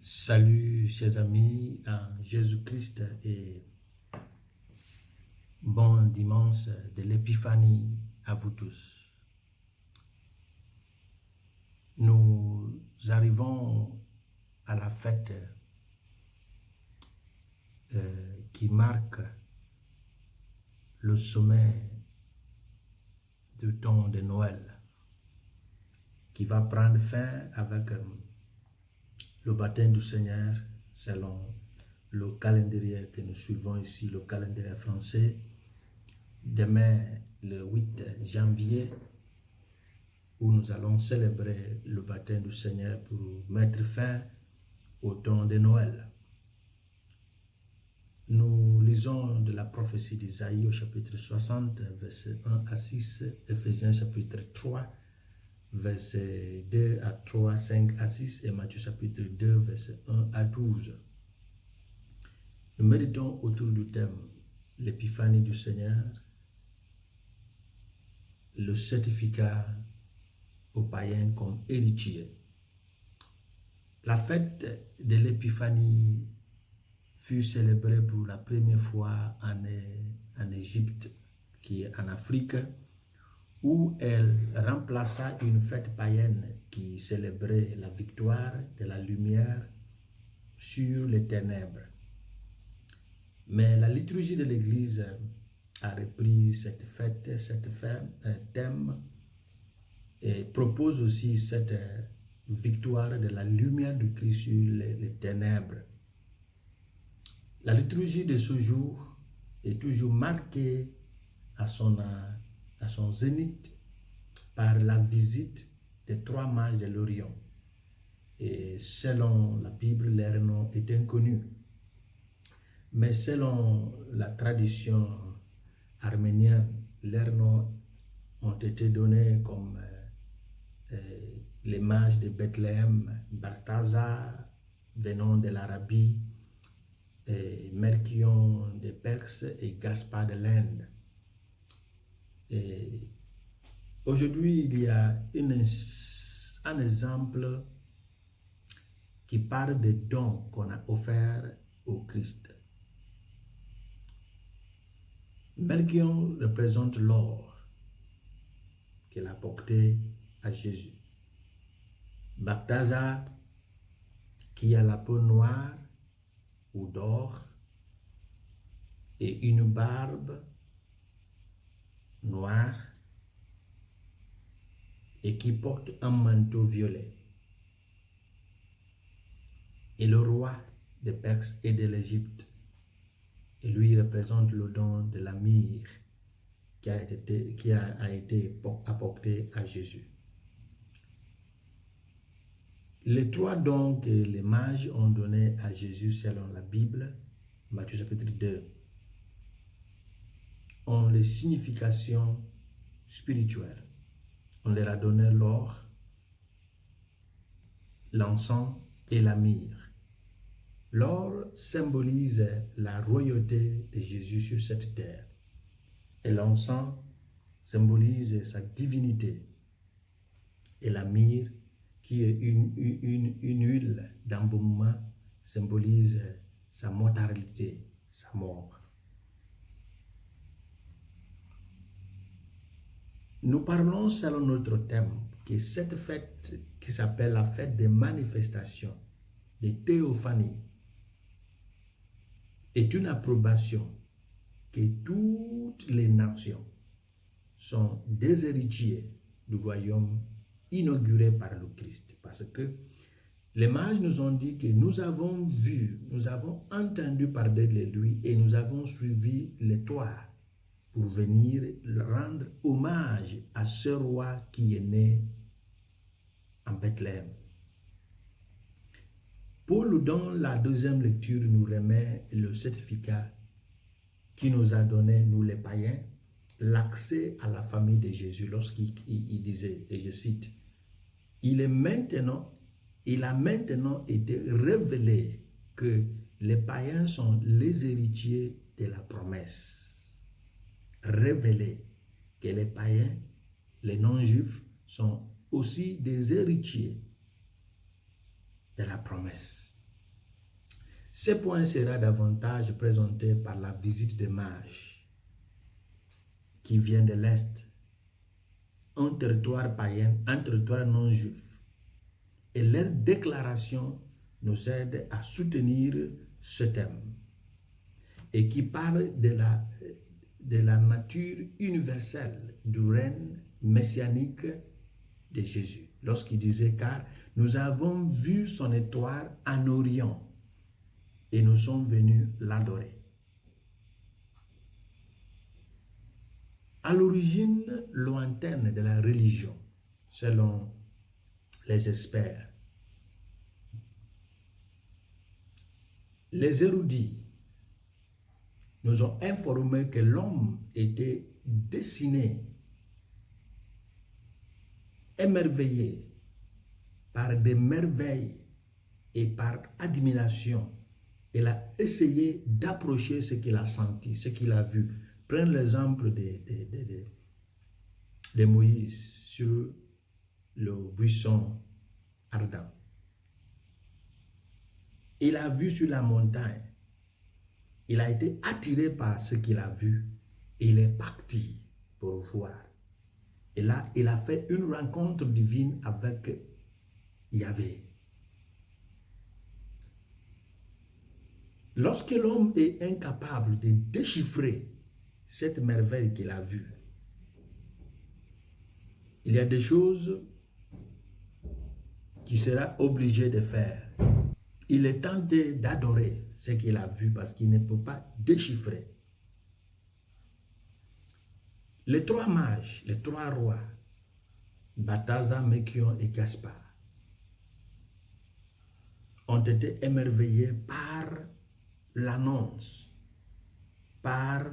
Salut chers amis en Jésus-Christ et bon dimanche de l'Épiphanie à vous tous. Nous arrivons à la fête qui marque le sommet du temps de Noël, qui va prendre fin avec le baptême du Seigneur selon le calendrier que nous suivons ici, le calendrier français. Demain, le 8 janvier, où nous allons célébrer le baptême du Seigneur pour mettre fin au temps de Noël. Nous lisons de la prophétie d'Isaïe au chapitre 60, versets 1 à 6, Ephésiens chapitre 3, versets 2 à 3, 5 à 6 et Matthieu chapitre 2, versets 1 à 12. Nous méditons autour du thème l'épiphanie du Seigneur, le certificat aux païens comme héritiers. La fête de l'épiphanie fut célébrée pour la première fois en Égypte, qui est en Afrique, où elle remplaça une fête païenne qui célébrait la victoire de la lumière sur les ténèbres. Mais la liturgie de l'Église a repris cette fête, thème, et propose aussi cette victoire de la lumière du Christ sur les ténèbres. La liturgie de ce jour est toujours marquée à son zénith par la visite des trois mages de l'Orient. Et selon la Bible, leur nom est inconnu. Mais selon la tradition arménienne, leurs noms ont été donnés comme les mages de Bethléem, Balthazar, venant de l'Arabie, Merkion de Perse et Gaspard de l'Inde. Aujourd'hui, il y a un exemple qui parle des dons qu'on a offerts au Christ. Merkion représente l'or qu'il a porté à Jésus. Balthazar, qui a la peau noire ou d'or et une barbe noire et qui porte un manteau violet. Et le roi de Perse et de l'Égypte. Et lui représente le don de la myrrhe qui a été apporté à Jésus. Les trois dons que les mages ont donnés à Jésus selon la Bible, Matthieu chapitre 2, ont les significations spirituelles. On leur a donné l'or, l'encens et la myrrhe. L'or symbolise la royauté de Jésus sur cette terre. Et l'encens symbolise sa divinité. Et la myrrhe, qui est une huile d'embaumement, symbolise sa mortalité, sa mort. Nous parlons selon notre thème que cette fête qui s'appelle la fête des manifestations, des théophanies, est une approbation que toutes les nations sont des héritiers du royaume inauguré par le Christ. Parce que les mages nous ont dit que nous avons vu, nous avons entendu parler de lui et nous avons suivi l'étoile pour venir rendre hommage à ce roi qui est né en Bethléem. Paul, dans la deuxième lecture, nous remet le certificat qui nous a donné, nous les païens, l'accès à la famille de Jésus lorsqu'il disait, et je cite, il a maintenant été révélé que les païens sont les héritiers de la promesse. Révélé que les païens, les non-juifs, sont aussi des héritiers de la promesse. Ce point sera davantage présenté par la visite des mages qui vient de l'Est, un territoire païen, un territoire non juif. Et leur déclaration nous aide à soutenir ce thème et qui parle de la nature universelle du règne messianique de Jésus. Lorsqu'il disait, car nous avons vu son étoile en Orient et nous sommes venus l'adorer. À l'origine lointaine de la religion, selon les experts, les érudits nous ont informé que l'homme était dessiné, émerveillé par des merveilles et par admiration. Il a essayé d'approcher ce qu'il a senti, ce qu'il a vu. Prenez l'exemple de Moïse sur le buisson ardent. Il a vu sur la montagne. Il a été attiré par ce qu'il a vu et il est parti pour voir. Et là, il a fait une rencontre divine avec Yahvé. Lorsque l'homme est incapable de déchiffrer cette merveille qu'il a vue, il y a des choses qu'il sera obligé de faire. Il est tenté d'adorer ce qu'il a vu parce qu'il ne peut pas déchiffrer. Les trois mages, les trois rois, Balthazar, Melchior et Gaspard, ont été émerveillés par l'annonce, par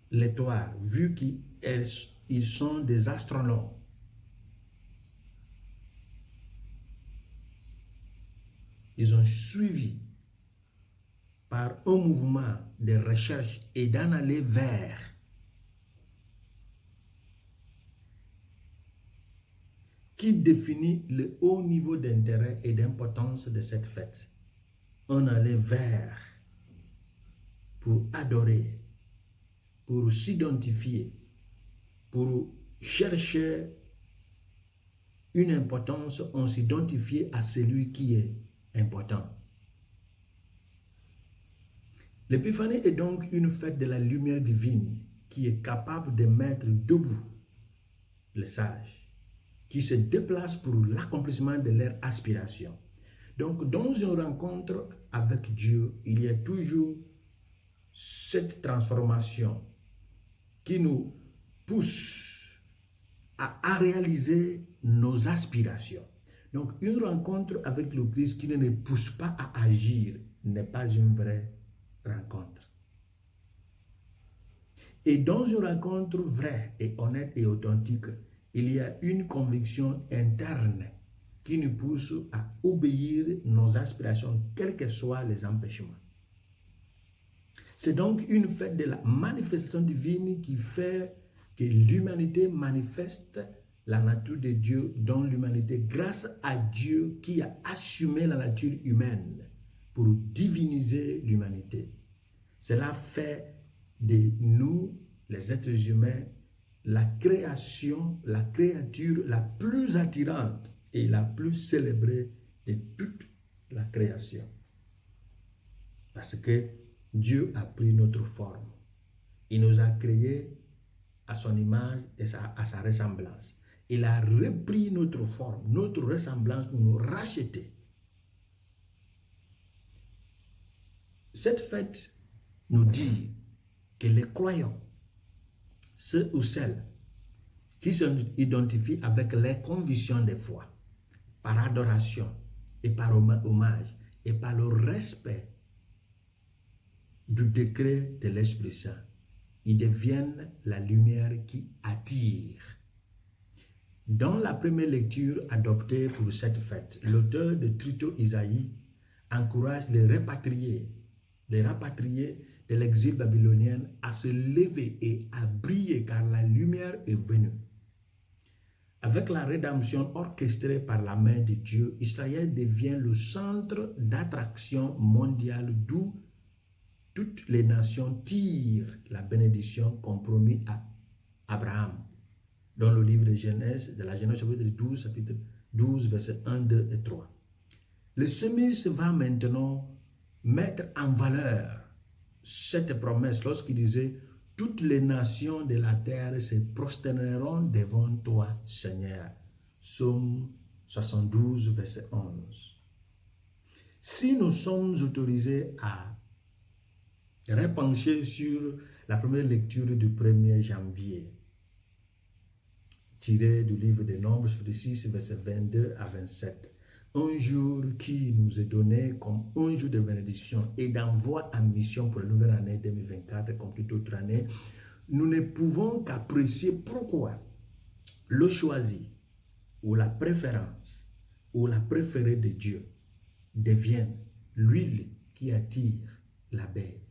l'étoile, vu qu'ils sont des astronomes. Ils ont suivi par un mouvement de recherche et d'en aller vers qui définit le haut niveau d'intérêt et d'importance de cette fête. On allait vers pour adorer, pour s'identifier, pour chercher une importance, on s'identifiait à celui qui est important. L'épiphanie est donc une fête de la lumière divine qui est capable de mettre debout les sages, qui se déplacent pour l'accomplissement de leurs aspirations. Donc, dans une rencontre avec Dieu, il y a toujours cette transformation qui nous pousse à réaliser nos aspirations. Donc, une rencontre avec le Christ qui ne nous pousse pas à agir n'est pas une vraie rencontre. Et dans une rencontre vraie et honnête et authentique, il y a une conviction interne qui nous pousse à obéir nos aspirations, quels que soient les empêchements. C'est donc une fête de la manifestation divine qui fait que l'humanité manifeste la nature de Dieu dans l'humanité grâce à Dieu qui a assumé la nature humaine pour diviniser l'humanité. Cela fait de nous, les êtres humains, la création, la créature la plus attirante et la plus célébrée de toute la création. Parce que Dieu a pris notre forme. Il nous a créés à son image et à sa ressemblance. Il a repris notre forme, notre ressemblance pour nous racheter. Cette fête nous dit que les croyants, ceux ou celles qui s'identifient avec les convictions de foi, par adoration et par hommage et par le respect du décret de l'Esprit Saint, ils deviennent la lumière qui attire. Dans la première lecture adoptée pour cette fête, l'auteur de Trito Isaïe encourage les rapatriés de l'exil babylonien à se lever et à briller car la lumière est venue. Avec la rédemption orchestrée par la main de Dieu, Israël devient le centre d'attraction mondiale d'où toutes les nations tirent la bénédiction compromise à Abraham. Dans le livre de Genèse, de la Genèse chapitre 12, versets 1, 2 et 3. Le psalmiste va maintenant mettre en valeur cette promesse lorsqu'il disait « Toutes les nations de la terre se prosterneront devant toi, Seigneur ». Psaume 72, verset 11. Si nous sommes autorisés à repencher sur la première lecture du 1er janvier, tiré du livre des Nombres, chapitre 6, verset 22 à 27. Un jour qui nous est donné comme un jour de bénédiction et d'envoi en mission pour la nouvelle année 2024, comme toute autre année, nous ne pouvons qu'apprécier pourquoi le choisi ou la préférence ou la préférée de Dieu deviennent l'huile qui attire l'abeille.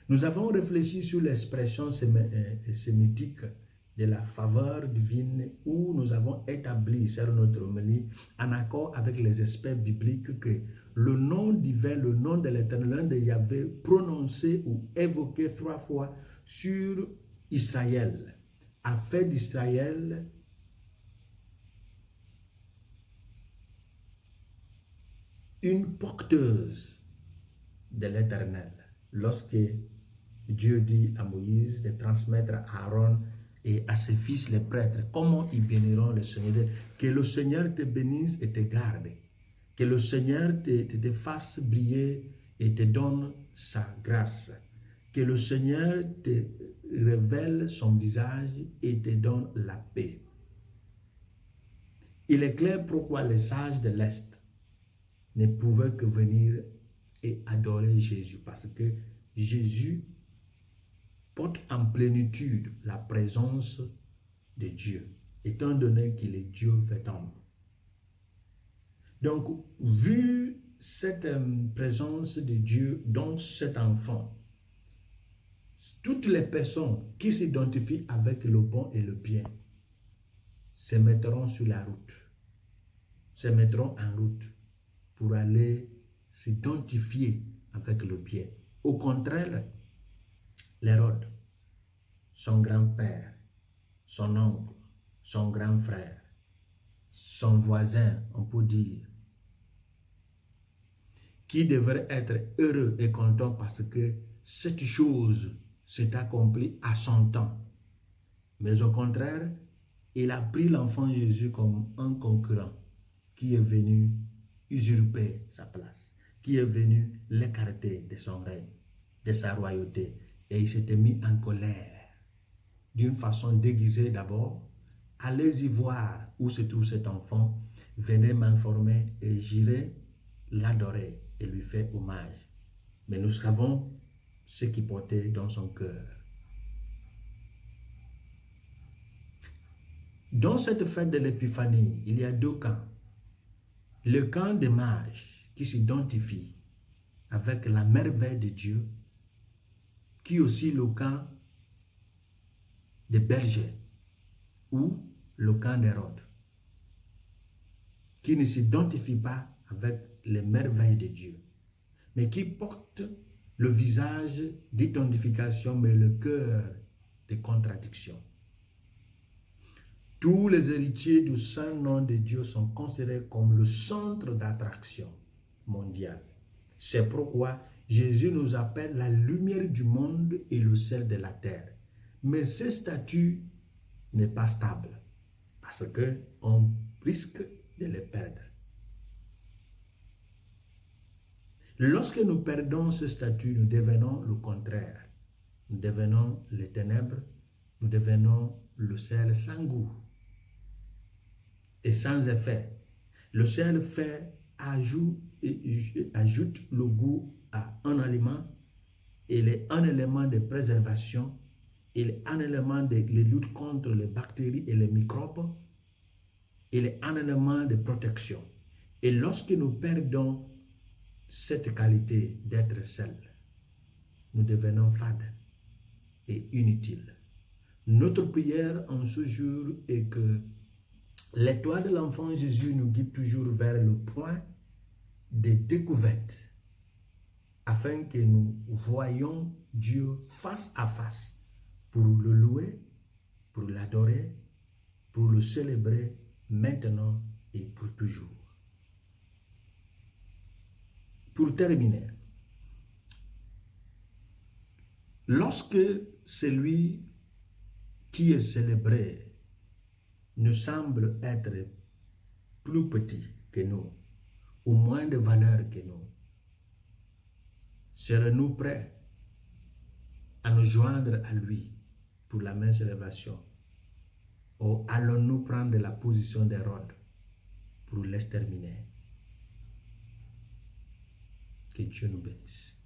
Nous avons réfléchi sur l'expression sémitique de la faveur divine où nous avons établi, sur notre homélie, en accord avec les experts bibliques que le nom divin, le nom de l'Éternel, l'un de Yahvé, prononcé ou évoqué 3 fois sur Israël, a fait d'Israël une porteuse de l'Éternel. Lorsque Dieu dit à Moïse de transmettre à Aaron et à ses fils les prêtres, comment ils béniront le Seigneur. Que le Seigneur te bénisse et te garde. Que le Seigneur te fasse briller et te donne sa grâce. Que le Seigneur te révèle son visage et te donne la paix. Il est clair pourquoi les sages de l'Est ne pouvaient que venir et adorer Jésus. Parce que Jésus porte en plénitude la présence de Dieu, étant donné qu'il est Dieu fait homme. Donc, vu cette présence de Dieu dans cet enfant, toutes les personnes qui s'identifient avec le bon et le bien se mettront sur la route, se mettront en route pour aller s'identifier avec le bien. Au contraire, l'Hérode, son grand-père, son oncle, son grand frère, son voisin, on peut dire, qui devrait être heureux et content parce que cette chose s'est accomplie à son temps. Mais au contraire, il a pris l'enfant Jésus comme un concurrent qui est venu usurper sa place, qui est venu l'écarter de son règne, de sa royauté. Et il s'était mis en colère. D'une façon déguisée d'abord, allez-y voir où se trouve cet enfant, venez m'informer et j'irai l'adorer et lui faire hommage. Mais nous savons ce qu'il portait dans son cœur. Dans cette fête de l'Épiphanie, il y a 2 camps. Le camp des mages qui s'identifient avec la merveille de Dieu, qui est aussi le camp des bergers ou le camp d'Hérode, qui ne s'identifie pas avec les merveilles de Dieu, mais qui porte le visage d'identification, mais le cœur de contradiction. Tous les héritiers du saint nom de Dieu sont considérés comme le centre d'attraction mondiale. C'est pourquoi Jésus nous appelle la lumière du monde et le sel de la terre. Mais ce statut n'est pas stable parce qu'on risque de le perdre. Lorsque nous perdons ce statut, nous devenons le contraire. Nous devenons les ténèbres, nous devenons le sel sans goût et sans effet. Le sel ajoute le goût à un aliment. Il est un élément de préservation. Il est un élément de lutte contre les bactéries et les microbes. Il est un élément de protection. Et lorsque nous perdons cette qualité d'être sel, nous devenons fades et inutiles. Notre prière en ce jour est que l'étoile de l'enfant Jésus nous guide toujours vers le point des découvertes afin que nous voyions Dieu face à face pour le louer, pour l'adorer, pour le célébrer maintenant et pour toujours. Pour terminer, lorsque celui qui est célébré ne semble être plus petit que nous, ou moins de valeur que nous, serons-nous prêts à nous joindre à lui pour la même célébration? Ou allons-nous prendre la position d'Hérode pour l'exterminer? Que Dieu nous bénisse.